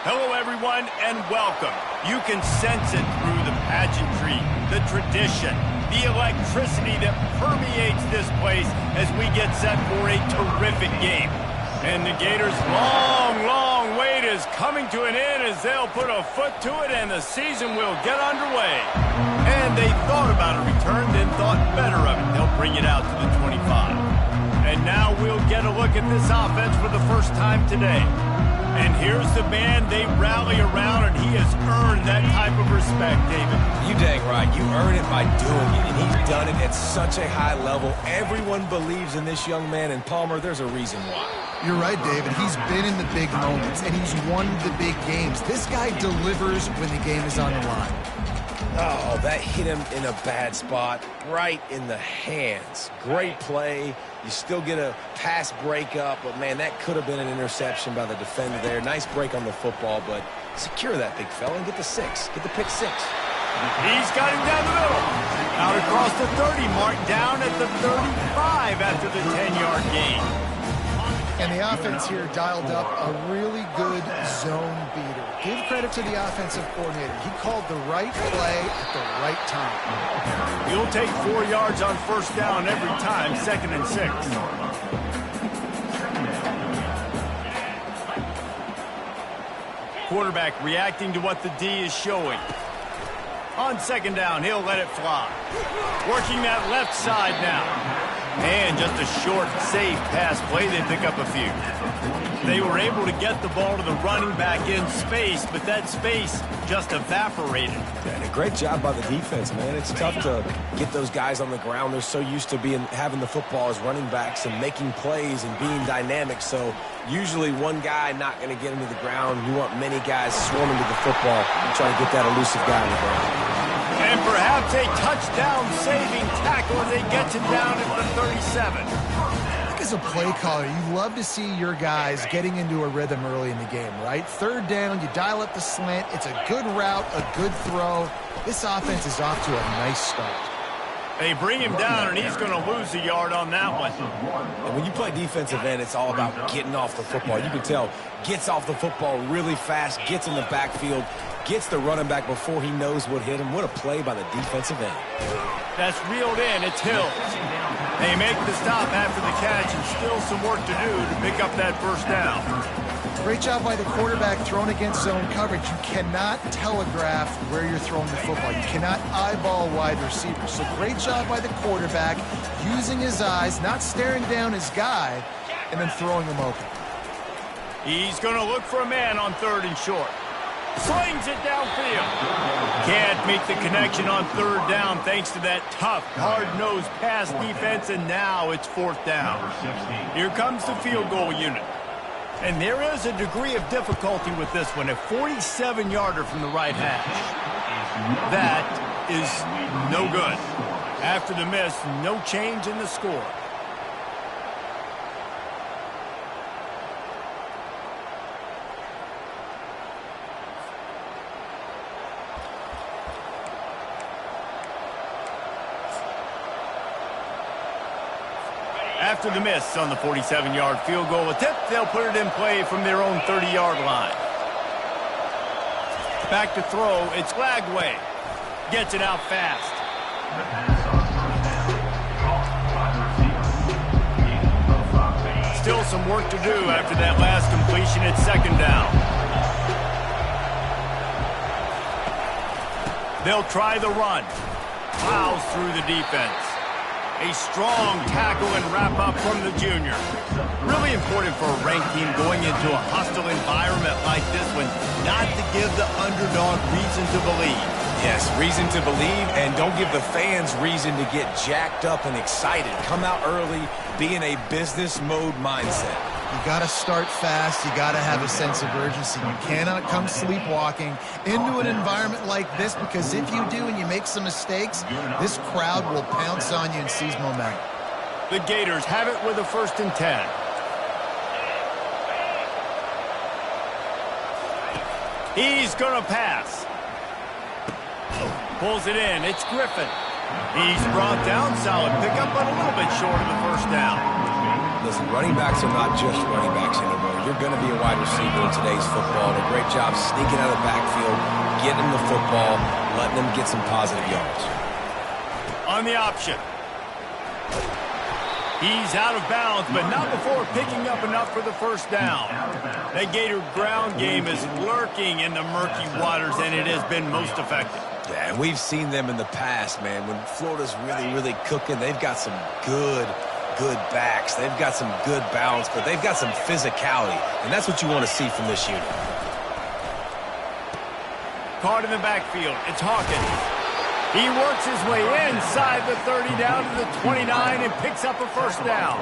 Hello, everyone, and welcome. You can sense it through the pageantry, the tradition, the electricity that permeates this place as we get set for a terrific game. And the Gators' long wait is coming to an end as they'll put a foot to it and the season will get underway. And they thought about a return, then thought better of it. They'll bring it out to the 25. And now we'll get a look at this offense for the first time today. And here's the man they rally around, and he has earned that type of respect, David. You dang right. You earn it by doing it, and he's done it at such a high level. Everyone believes in this young man, and Palmer, there's a reason why. You're right, David. He's been in the big moments, and he's won the big games. This guy delivers when the game is on the line. Oh, that hit him in a bad spot, right in the hands. Great play. You still get a pass breakup, but, man, that could have been an interception by the defender there. Nice break on the football, but secure that big fella and get the 6. Get the pick 6. He's got him down the middle. Out across the 30 mark, down at the 35 after the 10-yard gain. And the offense here dialed up a really good zone beater. Give credit to the offensive coordinator. He called the right play at the right time. You'll take 4 yards on first down every time, 2nd and 6. Quarterback reacting to what the D is showing. On 2nd down, he'll let it fly. Working that left side now. And just a short, safe pass play, they pick up a few. They were able to get the ball to the running back in space, but that space just evaporated. And a great job by the defense, man. It's tough to get those guys on the ground. They're so used to having the football as running backs and making plays and being dynamic. So usually one guy not going to get him to the ground. You want many guys swarming to the football and trying to get that elusive guy on the ground. And perhaps a touchdown-saving tackle as they get you down at the 37. As a play caller, you love to see your guys getting into a rhythm early in the game, right? 3rd down, you dial up the slant. It's a good route, a good throw. This offense is off to a nice start. They bring him down, and he's going to lose a yard on that one. And when you play defensive end, it's all about getting off the football. You can tell, gets off the football really fast, gets in the backfield, gets the running back before he knows what hit him. What a play by the defensive end. That's reeled in. It's Hill. They make the stop after the catch, and still some work to do to pick up that first down. Great job by the quarterback thrown against zone coverage. You cannot telegraph where you're throwing the football. You cannot eyeball wide receivers. So great job by the quarterback using his eyes, not staring down his guy, and then throwing him open. He's going to look for a man on 3rd and short. Slings it downfield. Can't make the connection on 3rd down thanks to that tough, hard-nosed pass defense, and now it's 4th down. Here comes the field goal unit. And there is a degree of difficulty with this one, a 47-yarder from the right hash. That is no good. After the miss, no change in the score. After the miss on the 47-yard field goal attempt, they'll put it in play from their own 30-yard line. Back to throw, it's Lagway. Gets it out fast. Still some work to do after that last completion at 2nd down. They'll try the run. Plows through the defense. A strong tackle and wrap-up from the junior. Really important for a ranked team going into a hostile environment like this one, not to give the underdog reason to believe. Yes, reason to believe, and don't give the fans reason to get jacked up and excited. Come out early, be in a business mode mindset. You got to start fast. You got to have a sense of urgency. You cannot come sleepwalking into an environment like this, because if you do and you make some mistakes, this crowd will pounce on you and seize momentum. The Gators have it with a 1st and 10. He's going to pass. Pulls it in. It's Griffin. He's brought down. Solid pickup, but a little bit short of the 1st down. Listen, running backs are not just running backs anymore. You're going to be a wide receiver in today's football. And a great job sneaking out of the backfield, getting him the football, letting him get some positive yards. On the option. He's out of bounds, but not before picking up enough for the first down. That Gator ground game is lurking in the murky waters, and it has been most effective. Yeah, and we've seen them in the past, man. When Florida's really cooking, they've got some good backs. They've got some good balance, but they've got some physicality, and that's what you want to see from this unit. Caught in the backfield. It's Hawkins. He works his way inside the 30 down to the 29 and picks up a first down.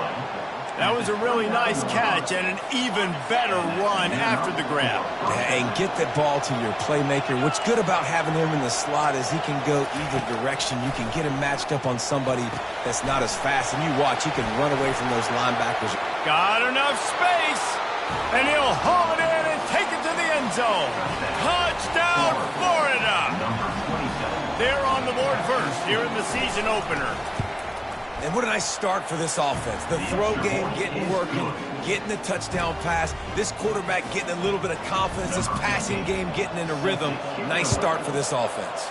That was a really nice catch and an even better run after the grab. Yeah, and get the ball to your playmaker. What's good about having him in the slot is he can go either direction. You can get him matched up on somebody that's not as fast, and you watch, he can run away from those linebackers. Got enough space, and he'll haul it in and take it to the end zone. Touchdown, Florida! They're on the board first here in the season opener. And what a nice start for this offense. The throw game getting working, getting the touchdown pass. This quarterback getting a little bit of confidence. This passing game getting in a rhythm. Nice start for this offense.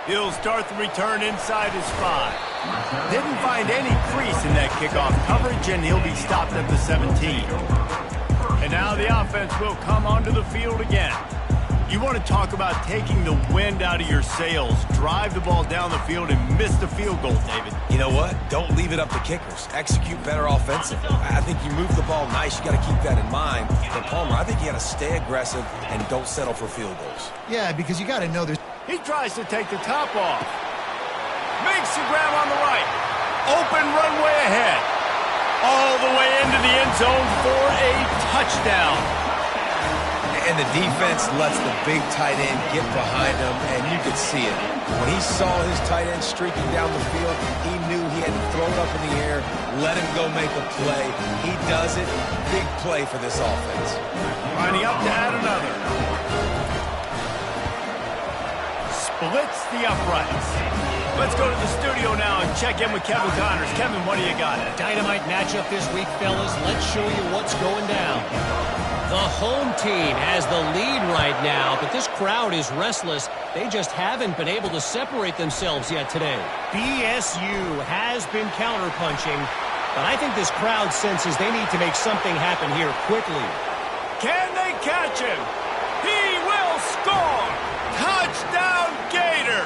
He'll start the return inside his 5. Didn't find any crease in that kickoff coverage, and he'll be stopped at the 17. And now the offense will come onto the field again. You want to talk about taking the wind out of your sails. Drive the ball down the field and miss the field goal, David. You know what? Don't leave it up to kickers. Execute better offensively. I think you move the ball nice. You got to keep that in mind. But Palmer, I think you got to stay aggressive and don't settle for field goals. Yeah, because you got to know there's... He tries to take the top off. Makes the grab on the right. Open runway ahead. All the way into the end zone for a touchdown. And the defense lets the big tight end get behind him, and you could see it. When he saw his tight end streaking down the field, he knew he had to throw it up in the air, let him go make a play. He does it. Big play for this offense. Lining up to add another. Splits the uprights. Let's go to the studio now and check in with Kevin Connors. Kevin, what do you got? Dynamite matchup this week, fellas. Let's show you what's going down. The home team has the lead right now, but this crowd is restless. They just haven't been able to separate themselves yet today. BSU has been counterpunching, but I think this crowd senses they need to make something happen here quickly. Can they catch him? He will score! Touchdown, Gator!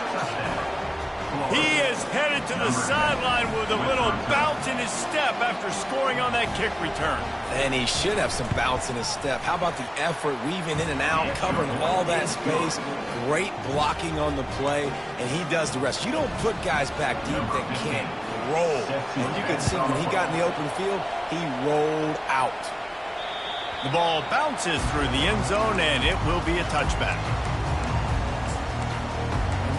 He is headed to the sideline with a little bounce in his step after scoring on that kick return. And he should have some bounce in his step. How about the effort, weaving in and out, covering all that space, great blocking on the play, and he does the rest. You don't put guys back deep that can't roll. And you can see when he got in the open field, he rolled out. The ball bounces through the end zone, and it will be a touchback.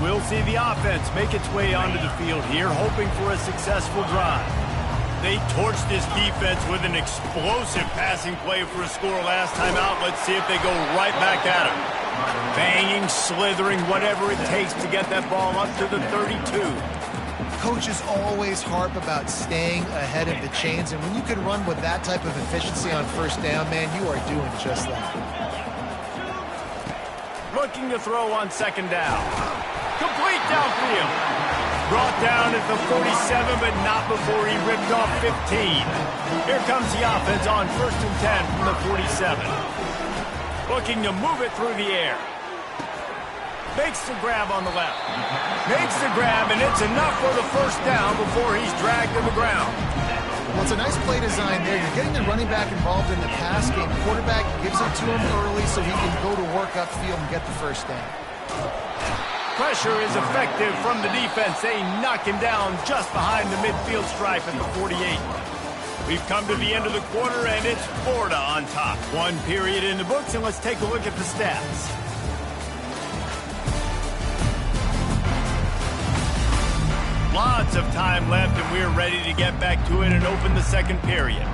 We'll see the offense make its way onto the field here, hoping for a successful drive. They torched this defense with an explosive passing play for a score last time out. Let's see if they go right back at him. Banging, slithering, whatever it takes to get that ball up to the 32. Coaches always harp about staying ahead of the chains, and when you can run with that type of efficiency on first down, man, you are doing just that. Looking to throw on second down. Complete downfield. Brought down at the 47, but not before he ripped off 15. Here comes the offense on 1st and 10 from the 47. Looking to move it through the air. Makes the grab on the left. Makes the grab, and it's enough for the first down before he's dragged to the ground. Well, it's a nice play design there. You're getting the running back involved in the pass game. Quarterback gives it to him early so he can go to work upfield and get the first down. Pressure is effective from the defense. They knock him down just behind the midfield stripe at the 48. We've come to the end of the quarter, and it's Florida on top. One period in the books, and let's take a look at the stats. Lots of time left, and we're ready to get back to it and open the second period.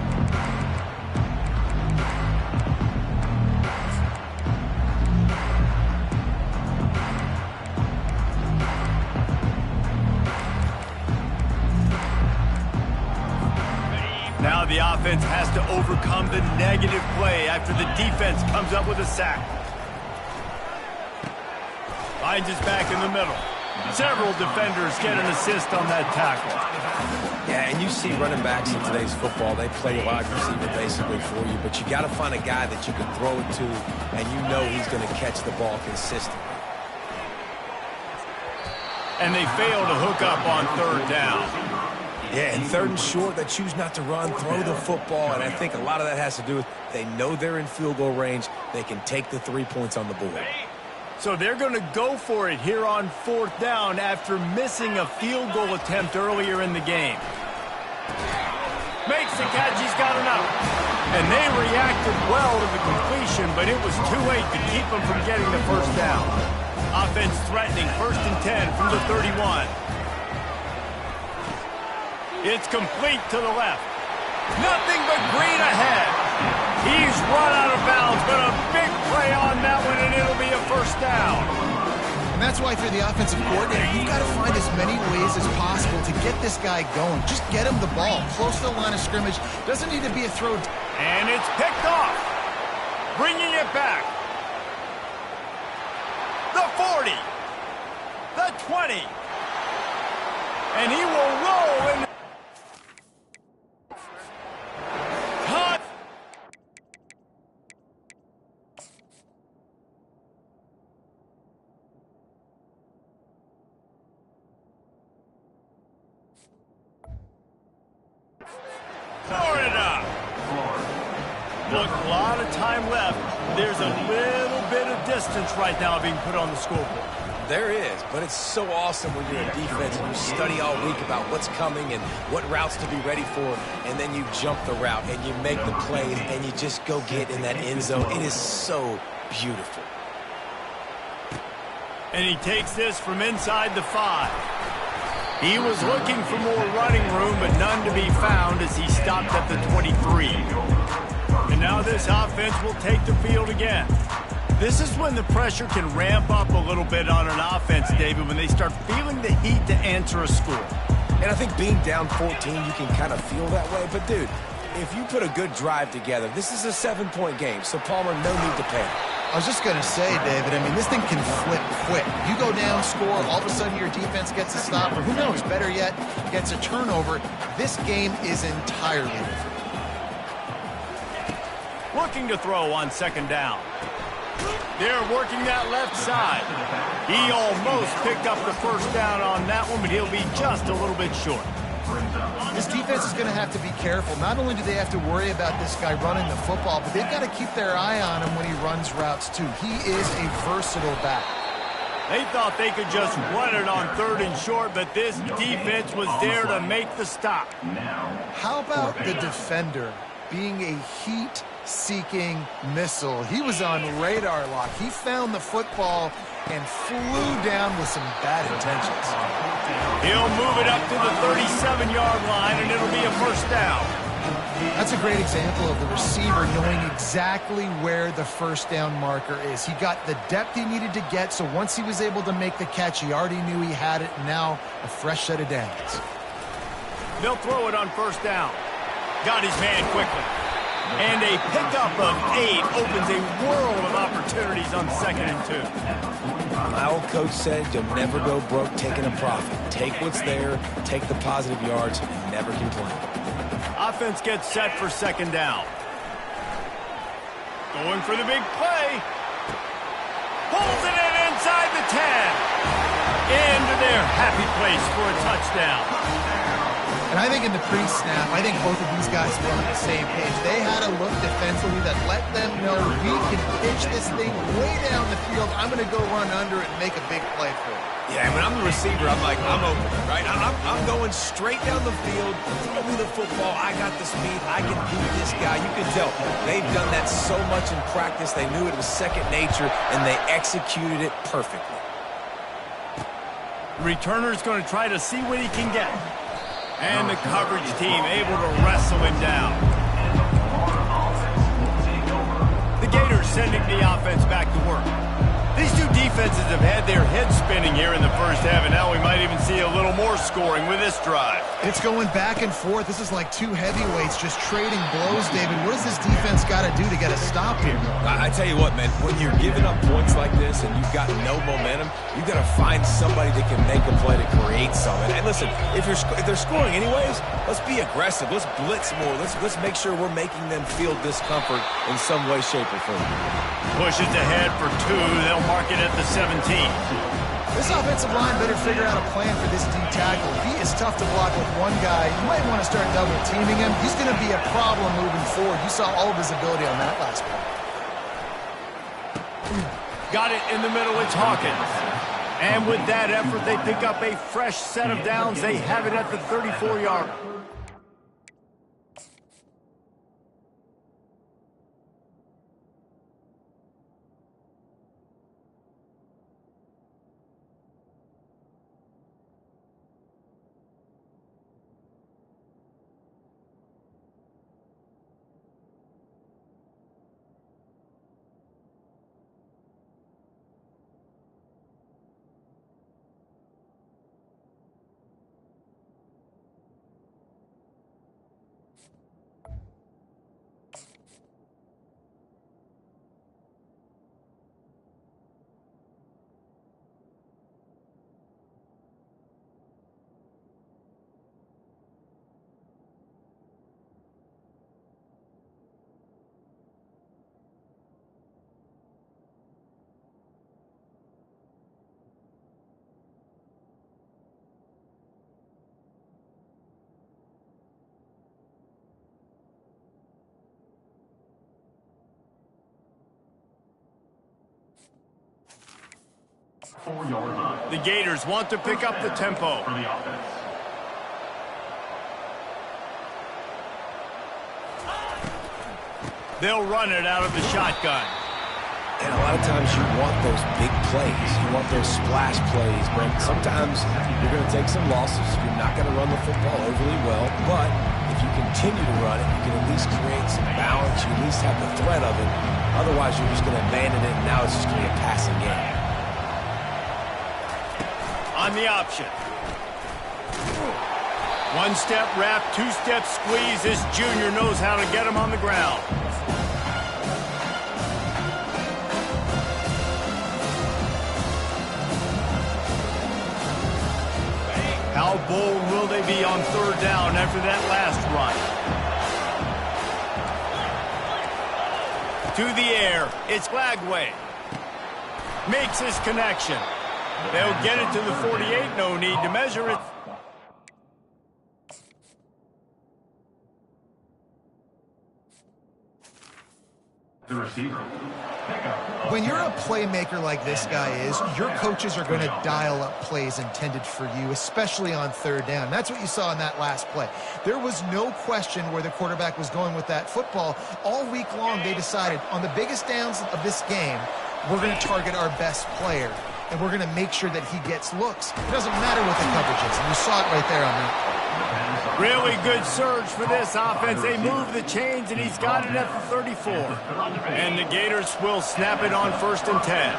offense has to overcome the negative play after the defense comes up with a sack. Finds his back in the middle. Several defenders get an assist on that tackle. Yeah, and you see running backs in today's football, they play wide receiver basically for you, but you got to find a guy that you can throw it to, and you know he's going to catch the ball consistently. And they fail to hook up on third down. Yeah, and third and short, they choose not to run, throw the football, and I think a lot of that has to do with they know they're in field goal range. They can take the 3 points on the board. So they're going to go for it here on fourth down after missing a field goal attempt earlier in the game. Makes the catch, he's got enough. And they reacted well to the completion, but it was too late to keep them from getting the first down. Offense threatening, 1st and 10 from the 31. It's complete to the left. Nothing but green ahead. He's run out of bounds, but a big play on that one, and it'll be a first down. And that's why, for the offensive coordinator, you've got to find as many ways as possible to get this guy going. Just get him the ball close to the line of scrimmage. Doesn't need to be a throw. And it's picked off. Bringing it back. The 40. The 20. And he will roll in. Florida. Look, a lot of time left. There's a little bit of distance right now being put on the scoreboard. There is, but it's so awesome when you're a defense and you study all week about what's coming and what routes to be ready for, and then you jump the route and you make the plays and you just go get in that end zone. It is so beautiful. And he takes this from inside the 5. He was looking for more running room, but none to be found as he stopped at the 23. And now this offense will take the field again. This is when the pressure can ramp up a little bit on an offense, David, when they start feeling the heat to answer a score. And I think being down 14, you can kind of feel that way. But, dude, if you put a good drive together, this is a 7-point game, so Palmer, no need to panic. I was just going to say, David, I mean, this thing can flip quick. You go down, score, all of a sudden your defense gets a stop, or who knows, better yet, gets a turnover. This game is entirely different. Looking to throw on 2nd down. They're working that left side. He almost picked up the first down on that one, but he'll be just a little bit short. This defense is going to have to be careful. Not only do they have to worry about this guy running the football, but they've got to keep their eye on him when he runs routes, too. He is a versatile back. They thought they could just run it on 3rd and short, but this defense was there to make the stop. How about the defender being a heat-seeking missile? He was on radar lock. He found the football and flew down with some bad intentions. He'll move it up to the 37-yard line, and it'll be a first down. That's a great example of the receiver knowing exactly where the first down marker is. He got the depth he needed to get, so once he was able to make the catch, he already knew he had it, and now a fresh set of downs. They'll throw it on 1st down. Got his man quickly. And a pickup of 8 opens a world of opportunities on 2nd and 2. My old coach said you'll never go broke taking a profit. Take what's there, take the positive yards, and never complain. Offense gets set for 2nd down. Going for the big play. Pulls it in inside the 10. Into their happy place for a touchdown. And I think in the pre-snap, I think both of these guys were on the same page. They had a look defensively that let them know we can pitch this thing way down the field. I'm going to go run under it and make a big play for it. Yeah, when I'm the receiver, I'm like, I'm open, right? I'm going straight down the field. Throw me the football. I got the speed. I can beat this guy. You can tell they've done that so much in practice. They knew it was second nature, and they executed it perfectly. Returner's going to try to see what he can get. And the coverage team able to wrestle him down. The Gators sending the offense back to work. These two defenses have had their heads spinning here in the first half, and now we might even see a little more scoring with this drive. It's going back and forth. This is like two heavyweights just trading blows, David. What does this defense got to do to get a stop here? I tell you what, man, when you're giving up points like this and you've got no momentum, you've got to find somebody that can make a play to create something. And listen, if they're scoring anyways, let's be aggressive. Let's blitz more. Let's make sure we're making them feel discomfort in some way, shape, or form. Pushes ahead for 2. They'll mark it at the 17. This offensive line better figure out a plan for this D tackle. He is tough to block with one guy. You might want to start double teaming him. He's going to be a problem moving forward. You saw all of his ability on that last play. Got it in the middle. It's Hawkins. And with that effort, they pick up a fresh set of downs. They have it at the 34-yard. The Gators want to pick up the tempo. They'll run it out of the shotgun. And a lot of times you want those big plays. You want those splash plays, Brent. Sometimes you're going to take some losses. You're not going to run the football overly well. But if you continue to run it, you can at least create some balance. You at least have the threat of it. Otherwise, you're just going to abandon it, and now it's just going to be a passing game. On the option. One-step wrap, two-step squeeze. This junior knows how to get him on the ground. How bold will they be on third down after that last run? To the air, it's Lagway. Makes his connection. They'll get it to the 48, no need to measure it. The receiver. When you're a playmaker like this guy is, your coaches are going to dial up plays intended for you, especially on third down. That's what you saw in that last play. There was no question where the quarterback was going with that football. All week long, they decided on the biggest downs of this game, we're going to target our best player, and we're going to make sure that he gets looks. It doesn't matter what the coverage is, and you saw it right there on that play. Really good surge for this offense. They move the chains, and he's got it at the 34. And the Gators will snap it on 1st and 10.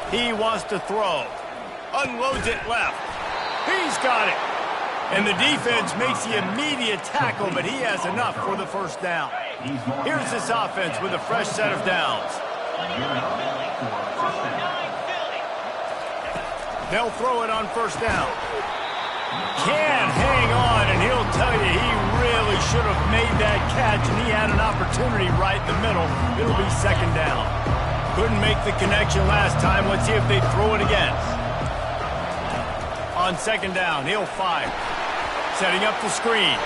He wants to throw. Unloads it left. He's got it. And the defense makes the immediate tackle, but he has enough for the first down. Here's this offense with a fresh set of downs. They'll throw it on 1st down. Can't hang on, and he'll tell you he really should have made that catch, and he had an opportunity right in the middle. It'll be 2nd down. Couldn't make the connection last time. Let's see if they throw it again. On 2nd down, he'll fire. Setting up the screen.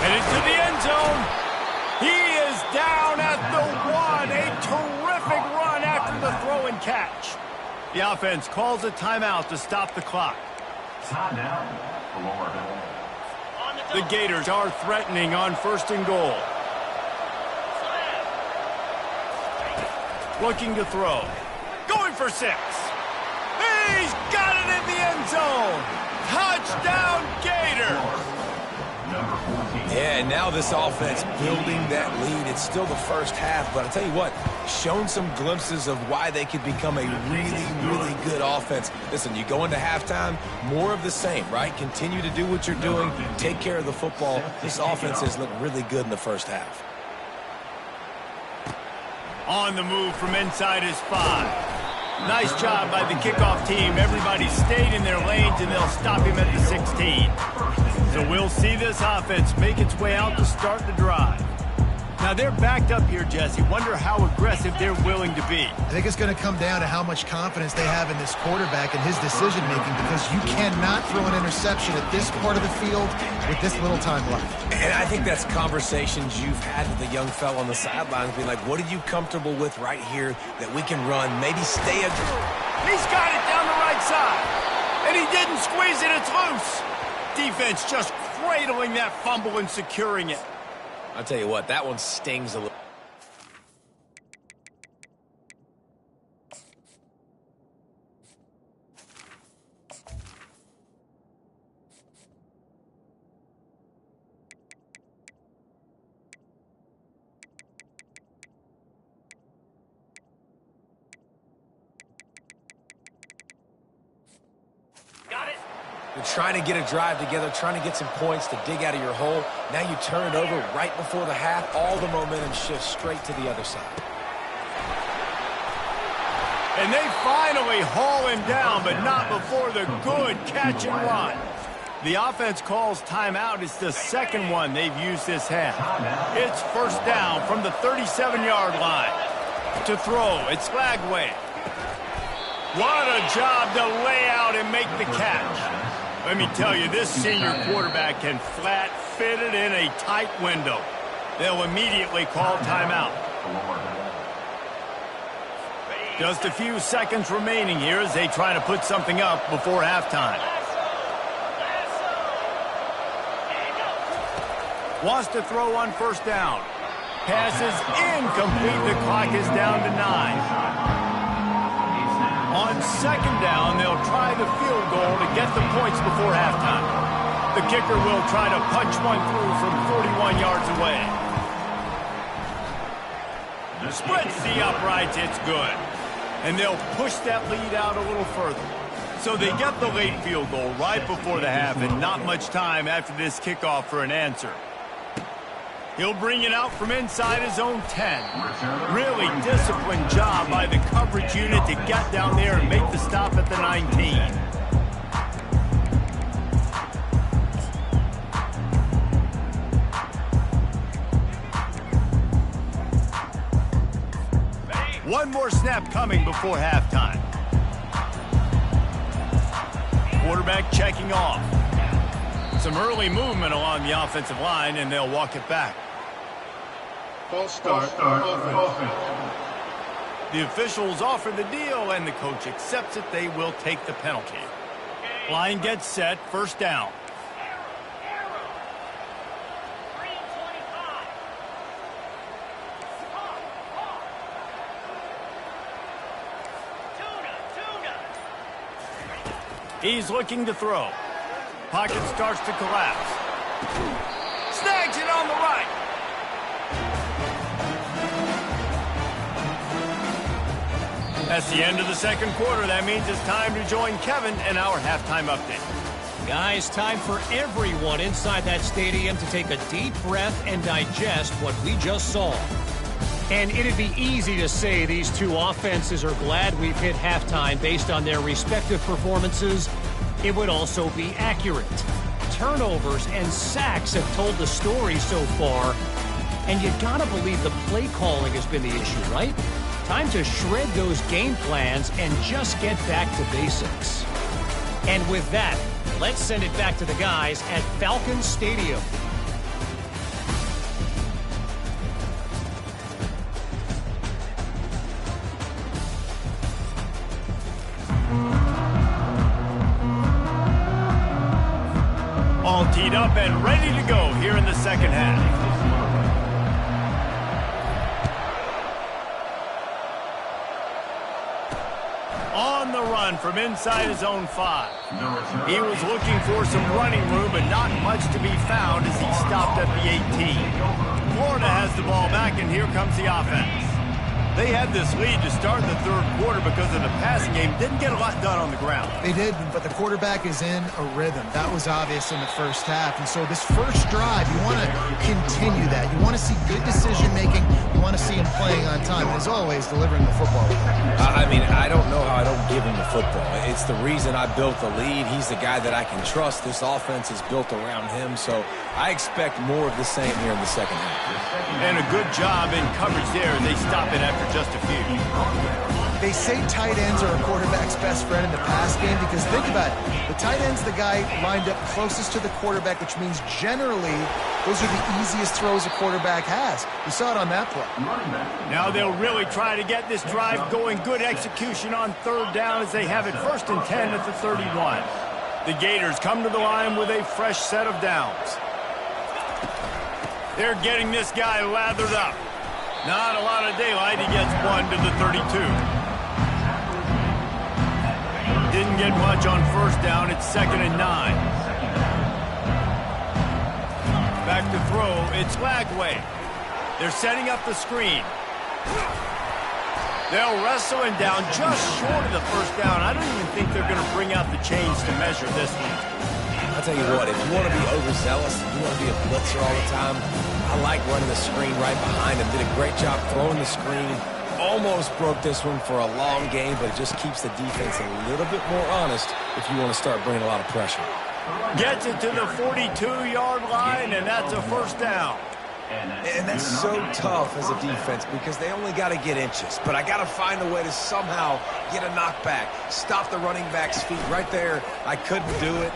Headed to the end zone. He is down at the 1. A terrific run after the throw and catch. The offense calls a timeout to stop the clock. Timeout. The Gators are threatening on 1st and goal. Looking to throw. Going for 6. He's got it in the end zone. Touchdown, Gators. Number 4. Yeah, and now this offense building that lead. It's still the first half, but I'll tell you what, shown some glimpses of why they could become a really, really good offense. Listen, you go into halftime, more of the same, right? Continue to do what you're doing, take care of the football. This offense has looked really good in the first half. On the move from inside his 5. Nice job by the kickoff team. Everybody stayed in their lanes, and they'll stop him at the 16. So we'll see this offense make its way out to start the drive. Now they're backed up here, Jesse. Wonder how aggressive they're willing to be. I think it's going to come down to how much confidence they have in this quarterback and his decision-making, because you cannot throw an interception at this part of the field with this little time left. And I think that's conversations you've had with the young fella on the sidelines, being like, what are you comfortable with right here that we can run? Maybe stay a... He's got it down the right side. And he didn't squeeze it. It's loose. Defense just cradling that fumble and securing it. I'll tell you what, that one stings a little. You're trying to get a drive together, trying to get some points to dig out of your hole. Now you turn it over right before the half. All the momentum shifts straight to the other side. And they finally haul him down, but not before the good catch and run. The offense calls timeout. It's the second one they've used this half. It's first down from the 37-yard line. To throw, it's Lagway. What a job to lay out and make the catch. Let me tell you, this senior quarterback can flat fit it in a tight window. They'll immediately call timeout. Just a few seconds remaining here as they try to put something up before halftime. Wants to throw on first down. Passes incomplete. The clock is down to 9. On second down, they'll try the field goal to get the points before halftime. The kicker will try to punch one through from 41 yards away. Spreads the uprights, it's good. And they'll push that lead out a little further. So they get the late field goal right before the half, and not much time after this kickoff for an answer. He'll bring it out from inside his own 10. Really disciplined job by the coverage unit to get down there and make the stop at the 19. One more snap coming before halftime. Quarterback checking off. Some early movement along the offensive line, and they'll walk it back. False start. The officials offer the deal, and the coach accepts it. They will take the penalty. Line gets set, first down. He's looking to throw. Pocket starts to collapse. Snags it on the right. That's the end of the second quarter. That means it's time to join Kevin in our halftime update. Guys, time for everyone inside that stadium to take a deep breath and digest what we just saw. And it'd be easy to say these two offenses are glad we've hit halftime based on their respective performances. It would also be accurate. Turnovers and sacks have told the story so far. And you gotta believe the play calling has been the issue, right? Time to shred those game plans and just get back to basics. And with that, let's send it back to the guys at Falcon Stadium. All teed up and ready to go here in the second half. On the run from inside his own 5. He was looking for some running room, but not much to be found as he stopped at the 18. Florida has the ball back, and here comes the offense. They had this lead to start the third quarter because of the passing game. Didn't get a lot done on the ground. They did, but the quarterback is in a rhythm. That was obvious in the first half. And so this first drive, you want to continue that. You want to see good decision-making. You want to see him playing on time. And as always, delivering the football. I mean, I don't know how I don't give him the football. It's the reason I built the lead. He's the guy that I can trust. This offense is built around him. So I expect more of the same here in the second half. And a good job in coverage there as they stop it after just a few. They say tight ends are a quarterback's best friend in the pass game because think about it. The tight end's the guy lined up closest to the quarterback, which means generally those are the easiest throws a quarterback has. You saw it on that play. Now they'll really try to get this drive going. Good execution on third down as they have it 1st and 10 at the 31. The Gators come to the line with a fresh set of downs. They're getting this guy lathered up. Not a lot of daylight. He gets 1 to the 32. Didn't get much on first down. It's 2nd and 9. Back to throw. It's Lagway. They're setting up the screen. They'll wrestle him down just short of the first down. I don't even think they're going to bring out the chains to measure this one. I'll tell you what, if you want to be overzealous, if you want to be a blitzer all the time, I like running the screen right behind him. Did a great job throwing the screen. Almost broke this one for a long game, but it just keeps the defense a little bit more honest if you want to start bringing a lot of pressure. Gets it to the 42-yard line, and that's a first down. And that's so tough as a defense because they only got to get inches. But I got to find a way to somehow get a knockback, stop the running back's feet right there. I couldn't do it.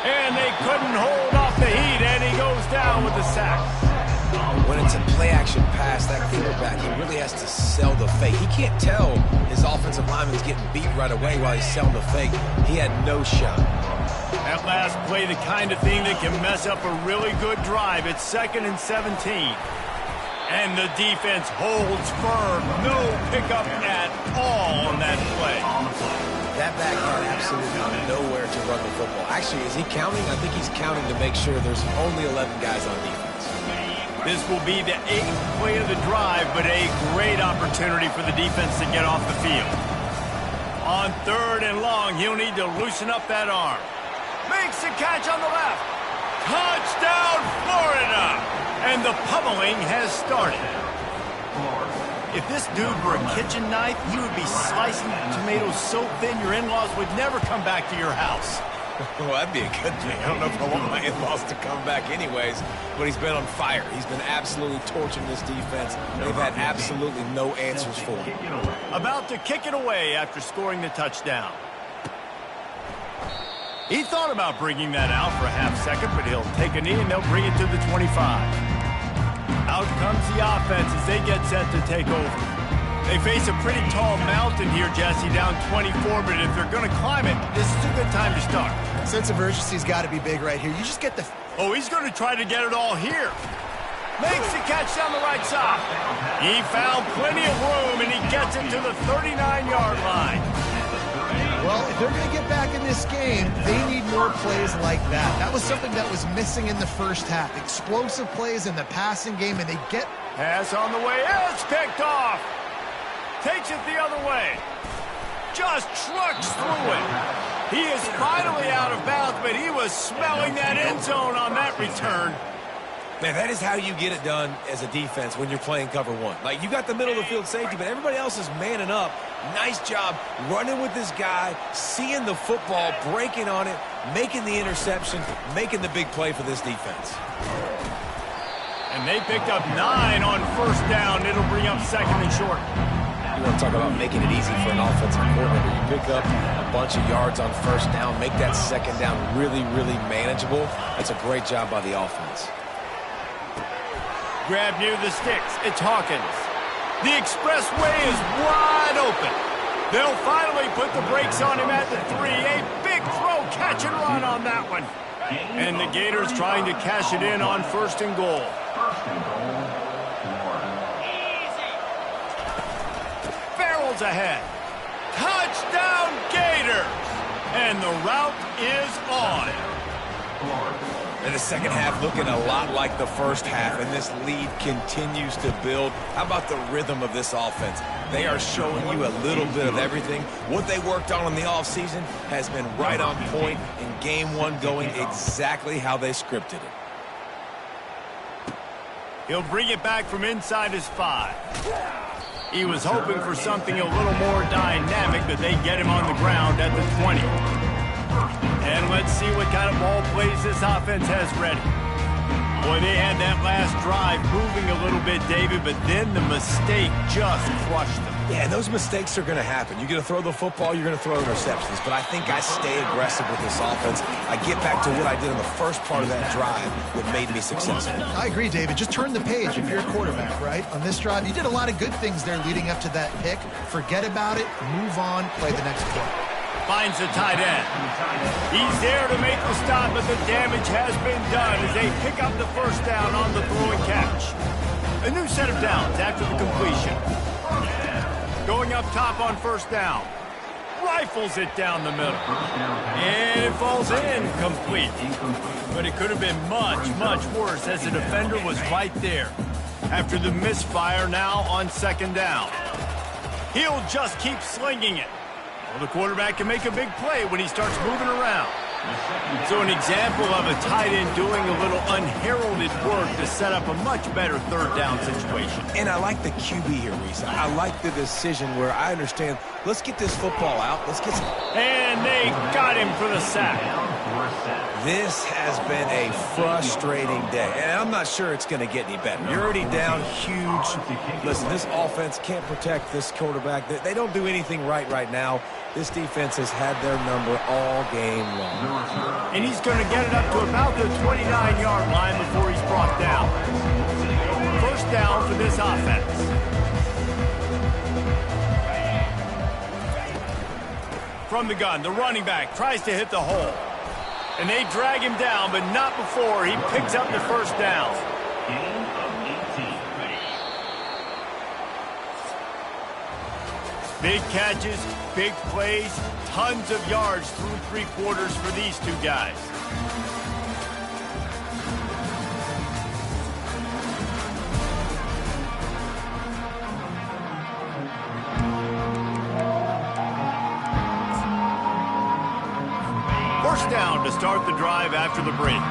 And they couldn't hold off the heat, and he goes down with the sack. When it's a play-action pass, that quarterback, he really has to sell the fake. He can't tell his offensive lineman's getting beat right away while he's selling the fake. He had no shot. That last play, the kind of thing that can mess up a really good drive. It's 2nd and 17. And the defense holds firm. No pickup at all on that play. That back had absolutely nowhere to run the football. Actually, is he counting? I think he's counting to make sure there's only 11 guys on defense. This will be the 8th play of the drive, but a great opportunity for the defense to get off the field. On 3rd and long, he'll need to loosen up that arm. Makes the catch on the left. Touchdown, Florida! And the pummeling has started. If this dude were a kitchen knife, you would be slicing tomatoes so thin your in-laws would never come back to your house. Well, that'd be a good thing. I don't know if I want my in-laws to come back anyways, but he's been on fire. He's been absolutely torching this defense. They've had absolutely no answers for him. About to kick it away after scoring the touchdown. He thought about bringing that out for a half second, but he'll take a knee and they'll bring it to the 25. Out comes the offense as they get set to take over. They face a pretty tall mountain here, Jesse, down 24, but if they're going to climb it, this is a good time to start. Sense of urgency's got to be big right here. You just get the... Oh, he's going to try to get it all here. Makes the catch down the right side. He found plenty of room, and he gets it to the 39-yard line. Well, if they're going to get back in this game, they need more plays like that. That was something that was missing in the first half. Explosive plays in the passing game, and they get... Pass on the way. It's picked off. Takes it the other way. Just trucks through it. He is finally out of bounds, but he was smelling that end zone on that return. Man, that is how you get it done as a defense when you're playing cover one. Like, you got the middle of the field safety, but everybody else is manning up. Nice job running with this guy, seeing the football, breaking on it, making the interception, making the big play for this defense. And they picked up 9 on first down. It'll bring up 2nd and short. You want to talk about making it easy for an offensive coordinator. You pick up a bunch of yards on first down, make that second down really, really manageable. That's a great job by the offense. Grab near the sticks. It's Hawkins. The expressway is wide open. They'll finally put the brakes on him at the 3. A big throw, catch and run on that one. And the Gators trying to cash it in on 1st and goal. Farrell's ahead. Touchdown Gators! And the route is on. And the second half looking a lot like the first half, and this lead continues to build. How about the rhythm of this offense? They are showing you a little bit of everything. What they worked on in the offseason has been right on point, in game one going exactly how they scripted it. He'll bring it back from inside his 5. He was hoping for something a little more dynamic, but they get him on the ground at the 20. And let's see what kind of ball plays this offense has ready. Boy, they had that last drive moving a little bit, David, but then the mistake just crushed them. Yeah, and those mistakes are going to happen. You're going to throw the football, you're going to throw interceptions. But I think I stay aggressive with this offense. I get back to what I did in the first part of that drive that made me successful. I agree, David. Just turn the page if you're a quarterback, right? On this drive, you did a lot of good things there leading up to that pick. Forget about it, move on, play the next play. Finds the tight end. He's there to make the stop, but the damage has been done as they pick up the first down on the throw and catch. A new set of downs after the completion. Going up top on first down. Rifles it down the middle. And it falls incomplete. But it could have been much, much worse as the defender was right there. After the misfire now on second down. He'll just keep slinging it. Well, the quarterback can make a big play when he starts moving around. So an example of a tight end doing a little unheralded work to set up a much better third down situation. And I like the QB here, Reese. I like the decision where I understand, let's get this football out. Let's get some... And they got him for the sack. This has been a frustrating day, and I'm not sure it's going to get any better. You're already down huge. Listen, this offense can't protect this quarterback. They don't do anything right now. This defense has had their number all game long. And he's going to get it up to about the 29-yard line before he's brought down. First down for this offense. From the gun, the running back tries to hit the hole. And they drag him down, but not before he picks up the first down. Big catches, big plays, tons of yards through three quarters for these two guys. First down to start the drive after the break.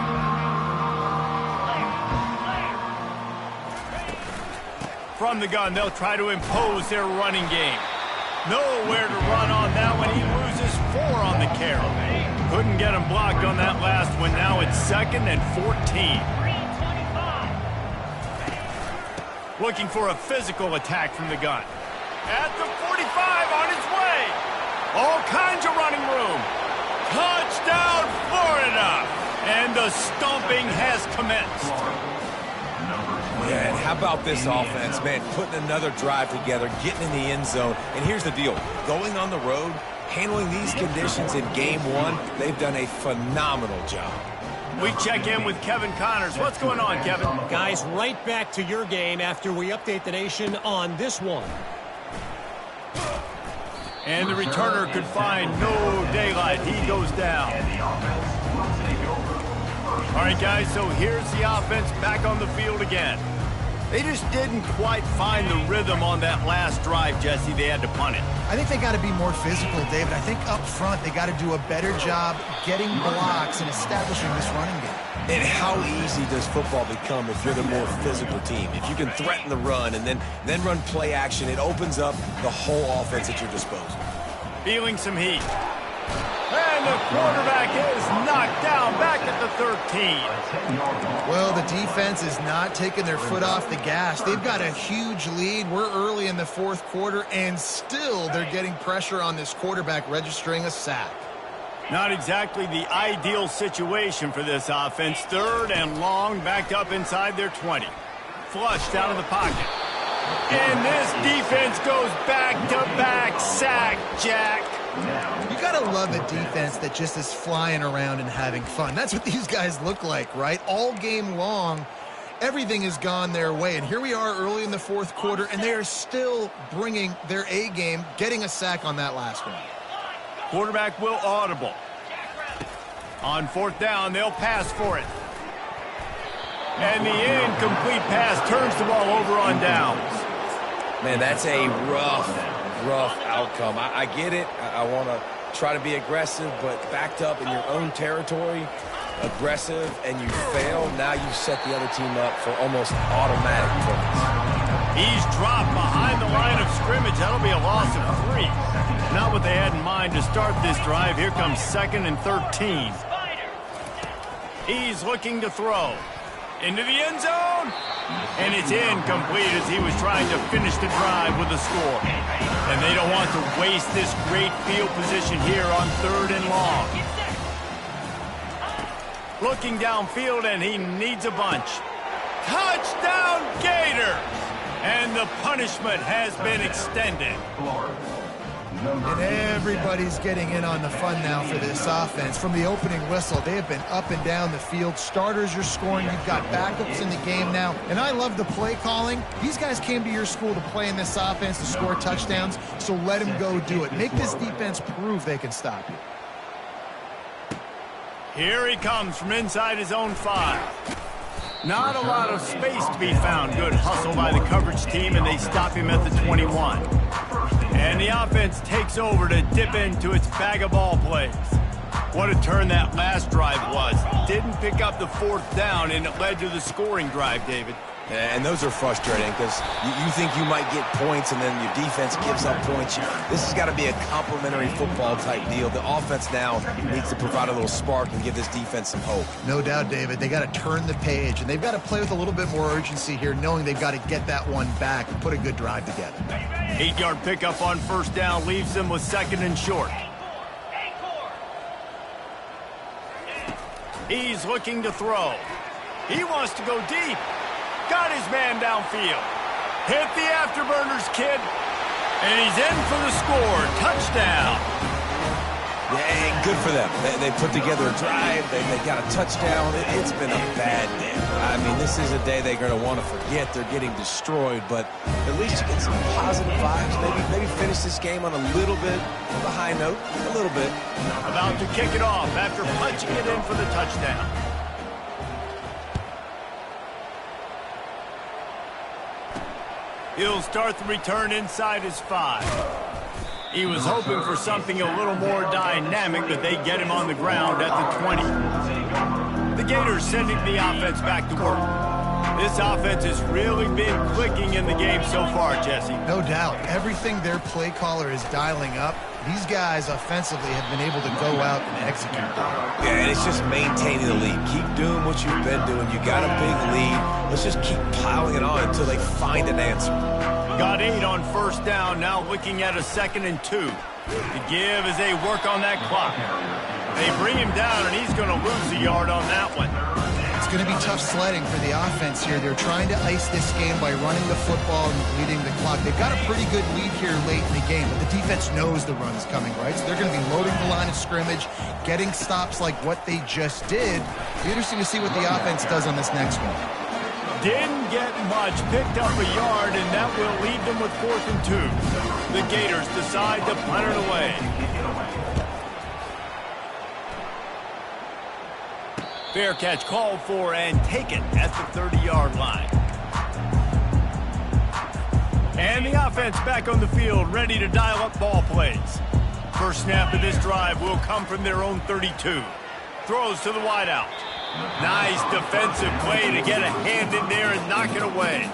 From the gun, they'll try to impose their running game. Nowhere to run on that one. He loses 4 on the carry. Couldn't get him blocked on that last one. Now it's 2nd and 14. Looking for a physical attack from the gun. At the 45 on his way. All kinds of running room. Touchdown, Florida! And the stomping has commenced. Yeah, and how about this offense, man, putting another drive together, getting in the end zone. And here's the deal. Going on the road, handling these conditions in game one, they've done a phenomenal job. We check in with Kevin Connors. What's going on, Kevin? Guys, right back to your game after we update the nation on this one. And the returner could find no daylight. He goes down. All right, guys, so here's the offense back on the field again. They just didn't quite find the rhythm on that last drive, Jesse. They had to punt it. I think they got to be more physical, David. I think up front they got to do a better job getting blocks and establishing this running game. And how easy does football become if you're the more physical team? If you can threaten the run and then run play action, it opens up the whole offense at your disposal. Feeling some heat. And the quarterback is knocked down back at the 13. Well, the defense is not taking their foot off the gas. They've got a huge lead. We're early in the fourth quarter, and still they're getting pressure on this quarterback, registering a sack. Not exactly the ideal situation for this offense. 3rd and long, backed up inside their 20. Flushed out of the pocket. And this defense goes back-to-back sack, Jack. You got to love a defense that just is flying around and having fun. That's what these guys look like, right? All game long. Everything has gone their way, and here we are early in the fourth quarter, and they are still bringing their A game, getting a sack on that last one. Quarterback will audible. On fourth down, they'll pass for it. And the incomplete pass turns the ball over on downs. Man, that's a rough outcome. I get it. I want to try to be aggressive, but backed up in your own territory, aggressive, and you fail, now you set the other team up for almost automatic points. He's dropped behind the line of scrimmage. That'll be a loss of 3. Not what they had in mind to start this drive. Here comes 2nd and 13. He's looking to throw. Into the end zone. And it's incomplete as he was trying to finish the drive with a score. And they don't want to waste this great field position here on 3rd and long. Looking downfield, and he needs a bunch. Touchdown, Gators! And the punishment has been extended. And everybody's getting in on the fun now for this offense. From the opening whistle, they have been up and down the field. Starters are scoring. You've got backups in the game now. And I love the play calling. These guys came to your school to play in this offense to score touchdowns, so let them go do it. Make this defense prove they can stop you. Here he comes from inside his own 5. Not a lot of space to be found. Good hustle by the coverage team, and they stop him at the 21. And the offense takes over to dip into its bag of ball plays. What a turn that last drive was. Didn't pick up the 4th down, and it led to the scoring drive, David. And those are frustrating because you think you might get points and then your defense gives up points. This has got to be a complementary football type deal. The offense now needs to provide a little spark and give this defense some hope. No doubt, David. They got to turn the page, and they've got to play with a little bit more urgency here, knowing they've got to get that one back and put a good drive together. 8-yard pickup on 1st down leaves them with 2nd and short. He's looking to throw. He wants to go deep. Got his man downfield. Hit the afterburners, kid. And he's in for the score. Touchdown. Yeah, good for them. They put together a drive. They got a touchdown. It's been a bad day. I mean, this is a day they're going to want to forget. They're getting destroyed, but at least you get some positive vibes. Maybe finish this game on a little bit of a high note. A little bit. About to kick it off after punching it in for the touchdown. He'll start the return inside his 5. He was hoping for something a little more dynamic, but they get him on the ground at the 20. The Gators sending the offense back to work. This offense has really been clicking in the game so far, Jesse. No doubt. Everything their play caller is dialing up, these guys offensively have been able to go out and execute. Yeah, and it's just maintaining the lead. Keep doing what you've been doing. You got a big lead. Let's just keep piling it on until they find an answer. Got 8 on 1st down, now looking at a 2nd and 2. To give as they work on that clock. They bring him down, and he's going to lose a yard on that one. It's going to be tough sledding for the offense here. They're trying to ice this game by running the football and bleeding the clock. They've got a pretty good lead here late in the game, but the defense knows the run's coming, right? So they're going to be loading the line of scrimmage, getting stops like what they just did. It'll be interesting to see what the offense does on this next one. Didn't get much, picked up a yard, and that will leave them with 4th and 2. The Gators decide to punt it away. Fair catch called for and taken at the 30-yard line. And the offense back on the field, ready to dial up ball plays. First snap of this drive will come from their own 32. Throws to the wideout. Nice defensive play to get a hand in there and knock it away.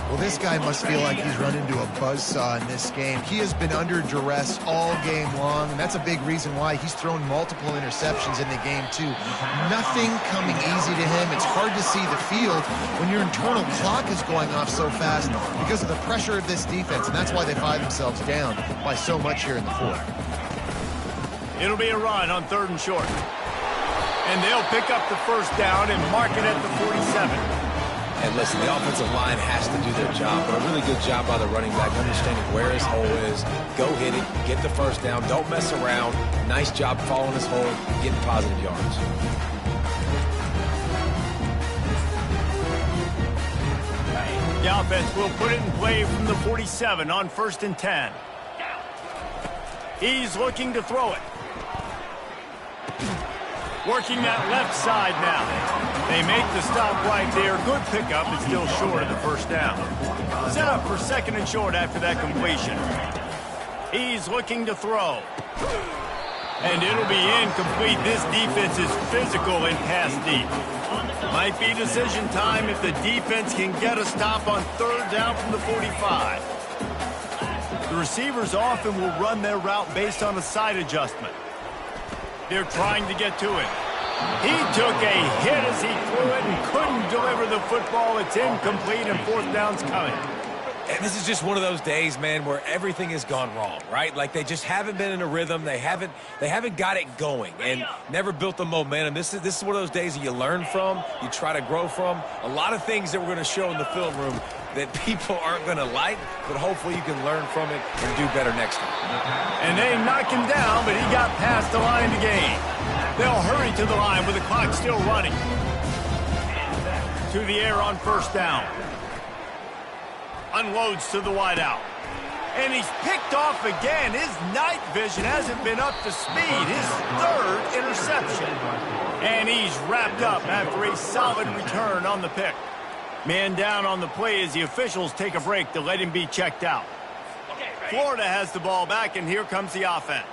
Well, this guy must feel like he's run into a buzzsaw in this game. He has been under duress all game long, and that's a big reason why he's thrown multiple interceptions in the game, too. Nothing coming easy to him. It's hard to see the field when your internal clock is going off so fast because of the pressure of this defense, and that's why they find themselves down by so much here in the 4th. It'll be a run on 3rd and short. And they'll pick up the 1st down and mark it at the 47. And listen, the offensive line has to do their job, but a really good job by the running back, understanding where his hole is. Go hit it, get the 1st down, don't mess around. Nice job following his hole, getting positive yards. The offense will put it in play from the 47 on 1st and 10. He's looking to throw it. Working that left side now. They make the stop right there. Good pickup, but still short of the first down. Set up for 2nd and short after that completion. He's looking to throw. And it'll be incomplete. This defense is physical and pass deep. Might be decision time if the defense can get a stop on 3rd down from the 45. The receivers often will run their route based on a side adjustment. They're trying to get to it. He took a hit as he threw it and couldn't deliver the football. It's incomplete and 4th down's coming. And this is just one of those days, man, where everything has gone wrong, right? Like they just haven't been in a rhythm. They haven't got it going and never built the momentum. This is one of those days that you learn from, you try to grow from. A lot of things that we're going to show in the film room that people aren't going to like, but hopefully you can learn from it and do better next time. And they knock him down, but he got past the line to gain. They'll hurry to the line with the clock still running. To the air on 1st down. Unloads to the wideout. And he's picked off again. His night vision hasn't been up to speed. His 3rd interception. And he's wrapped up after a solid return on the pick. Man down on the play as the officials take a break to let him be checked out. Florida has the ball back, and here comes the offense.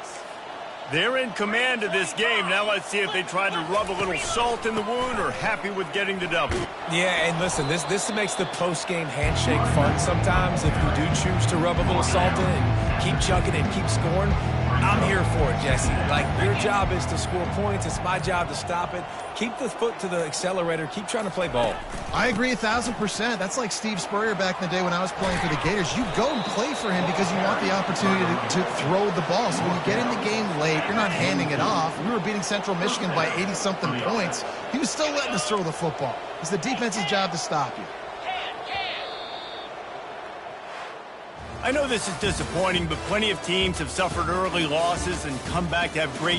They're in command of this game. Now let's see if they try to rub a little salt in the wound or happy with getting the double. Yeah, and listen, this makes the post-game handshake fun sometimes if you do choose to rub a little salt in and keep chucking and keep scoring. I'm here for it, Jesse. Like, your job is to score points. It's my job to stop it. Keep the foot to the accelerator. Keep trying to play ball. I agree 1,000%. That's like Steve Spurrier back in the day when I was playing for the Gators. You go and play for him because you want the opportunity to throw the ball. So when you get in the game late, you're not handing it off. We were beating Central Michigan by 80-something points. He was still letting us throw the football. It's the defense's job to stop you. I know this is disappointing, but plenty of teams have suffered early losses and come back to have great